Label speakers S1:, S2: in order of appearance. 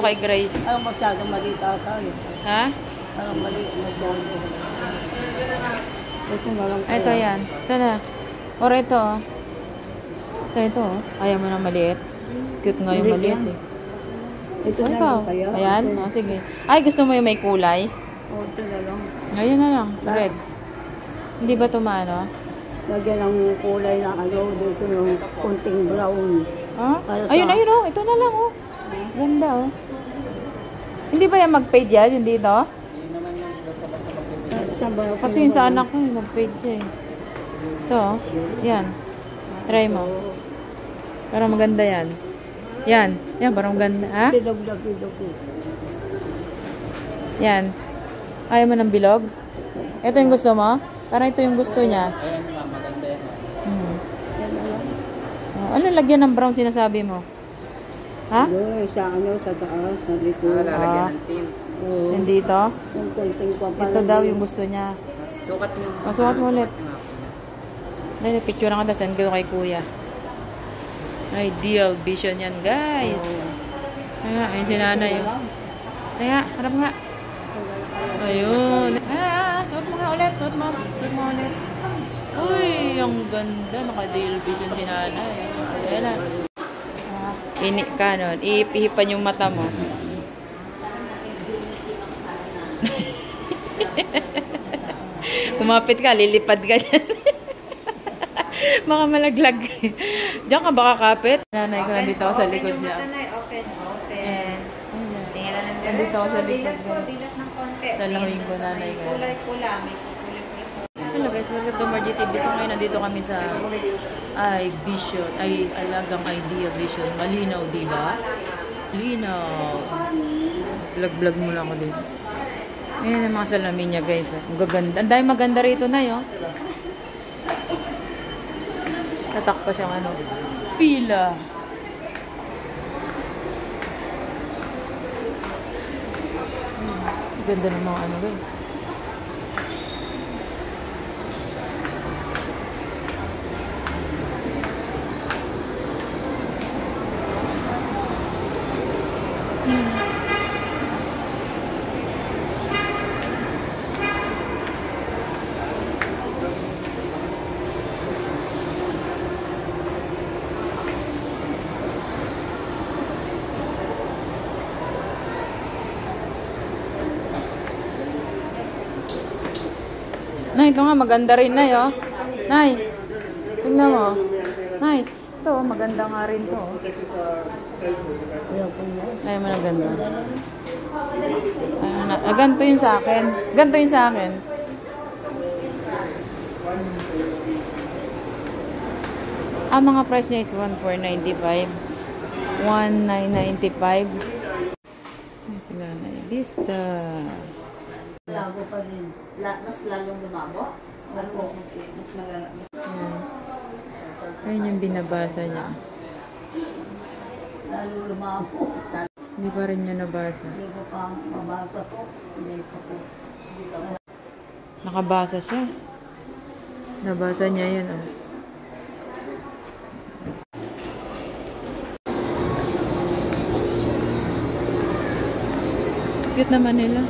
S1: kay Grace.
S2: Parang masyadong maliit ata.
S1: Ha?
S2: Parang maliit masyadong. Ito na lang.
S1: Ito yan. Sana. Or ito. Ito. Ayaw mo ng maliit. Cute nga yung maliit eh.
S2: Ito na
S1: Ikaw.
S2: lang kaya.
S1: Ayan. O, sige. Ay, gusto mo yung may kulay?
S2: O, ito na lang.
S1: Ngayon na lang. Red. Hindi ba tumano?
S2: Lagyan ng kulay na dito yung kunting brown.
S1: Ah? Ayun, ayun oh. Ito na lang oh. Ganda oh. Hindi ba yan mag-fade yan? Yung dito? Kasi yung sa anak ko, mag-fade siya eh. Ito oh. Yan. Try mo. Parang maganda yan. Yan. Yan, parang maganda. Ha?
S2: Bilog.
S1: Yan. Ayaw mo ng bilog? Ito yung gusto mo? Parang ito yung gusto niya. Ano lagyan ng brown sinasabi mo? Ha?
S2: Sa taas, sa likod.
S3: Lalagyan ng tin.
S1: Nandito? Ito daw yung gusto niya.
S3: Sukat mo.
S1: Sukat mo ulit. Dahil picture nga, send ko kay kuya. Ideal vision yan, guys. Kaya, ayun si nanay. Kaya, harap nga. Ayun. Suot mo nga ulit. Suot mo ulit. Uy, ang ganda. Naka-ideal vision si nanay. Ayan na. Ini ka nun. Iipihipan yung mata mo. Kumapit ka, lilipad ka dyan. Baka malaglag. Diyan ka baka kapit. Nanay ko, nandito ako sa likod niya.
S4: Open. Tingnan lang ng
S1: Nandito ako sa likod.
S4: Dilat ng konti.
S1: Sa lahuin ko, nanay ko.
S4: Kulay-pula. May kulay-pula sa...
S1: Hello guys, welcome to Margie TV. So ngayon nandito kami sa Vision. Alagang Ideal Vision. Malinaw, diba? Linaw. Vlog mo lang ako dito. Ayan ang mga salamin niya guys. Ang gaganda. Ang dahil maganda rito na yun. Tatak pa siyang ano. Pila. Ganda ng mga ano guys. Nay, ito nga, maganda rin na yun. Nay, tignan mo. Nay, ito, maganda nga rin to. Ay, mo na ganda. Ganito yun sa akin. Ganito yun sa akin. Ang mga price niya is 1,495. 1,995. Sila na Vista.
S4: Labo pa rin. Mas lalong lumabo? Mas malala.
S1: Ayun yung binabasa niya.
S2: Lalo lumabo.
S1: Hindi pa rin niya nabasa.
S2: Hindi ko pa mabasa po. Hindi pa po.
S1: Nakabasa siya. Nabasa niya yun. Oh. Cute naman nila.